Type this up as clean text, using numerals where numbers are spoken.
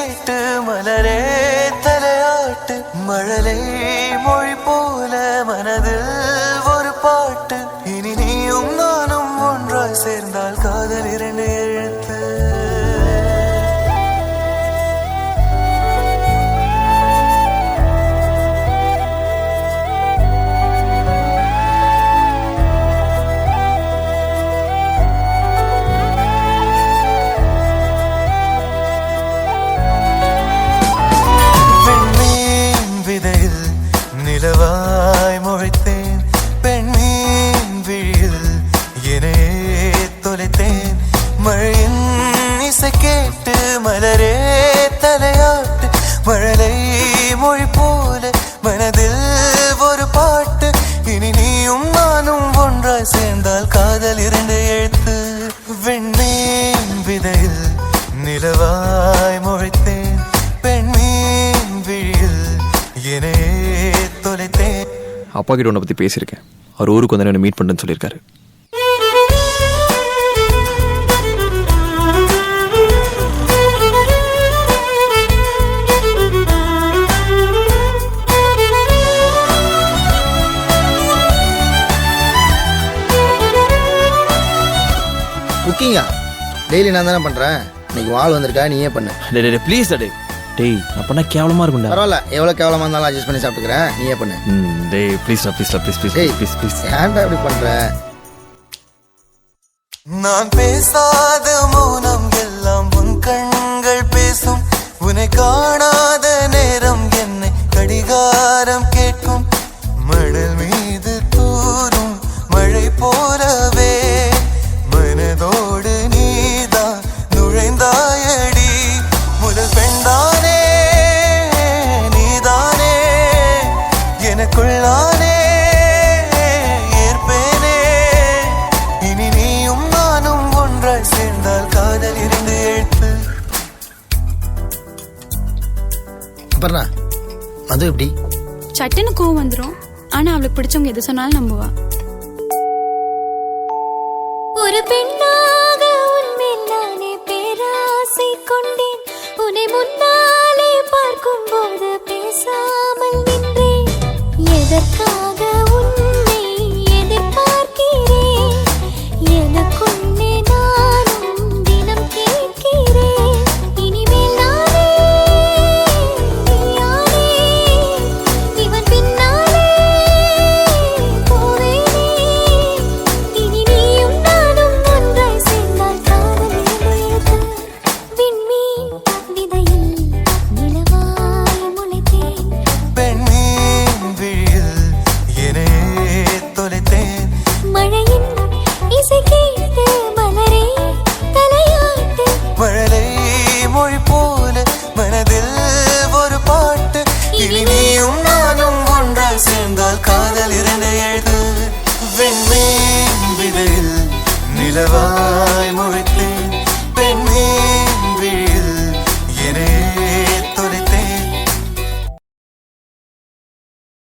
கேட்டு மலரே தலையாட்டு மழலை மொழி போல மனதில் ஒரு பாட்டு இனி நீயும் நானும் ஒன்றாய் சேர்ந்தால் காதல் இரண்டு எழுத்து நிலவாய் முளைத்தேன் பெண்மீன் விழியில் என்னையே தொலைத்தேன் மழையின் இசை கேட்டு மலரே தலையாட்டு மழலை மொழி போல மனதில் ஒரு பாட்டு இனி நீயும் நானும் ஒன்றாய் சேர்ந்தால் காதல் இரண்டு எழுத்து வெண்மீன் விதையில் நிலவாய் முளைத்தேன் பெண்மீன் விழியில் என்னையே அப்பா கிட்ட உன்னை பற்றி பேசியிருக்கேன். அவர் ஊருக்கு வந்து என்ன மீட் பண்ணுறேன்னு சொல்லியிருக்காரு. குக்கிங்கா டெய்லி நான் தானே பண்ணுறேன். இன்னைக்கு வாள் வந்திருக்கா, நீயே பண்ணு. டே ப்ளீஸ் டே டேய் நான் பண்ணால் கேவலமாக இருக்கும்டா. பரவாயில்ல, எவ்வளோ கேவலமாக இருந்தாலும் அட்ஜஸ்ட் பண்ணி சாப்பிட்டுக்கிறேன், நீயே பண்ணு. டேய் ப்ளீஸ்டா ப்ளீஸ்டா ப்ளீஸ் ப்ளீஸ் ப்ளீஸ் ப்ளீஸ் ஏன்டா இப்படி பண்ணுற? நான் பேசாத மௌனம் எல்லாம் உன் கண்கள் பேசும் உன்னை காணாத நேரம் என்னை கடிகாரம் கேட்கும் மணல் மீது தூரும் மழை போலவே மனதோடு நீதான் நுழைந்தாயடி முதல் பெண்தானே நீதானே எனக்குள்ளானே ஏற்பேனே இனி நீயும் நானும் ஒன்றாய் சேர்ந்தால் காதல் இரண்டு எழுத்து. அப்புறம் அது எப்படி? சட்டுன்னு கோவம் வந்துடும். ஆனா அவளுக்கு பிடிச்சவங்க எது சொன்னாலும் நம்புவா. ஒரு பெண்ணாக உன்மேல் நானே பேராசை கொண்டேன் உன்னை முன்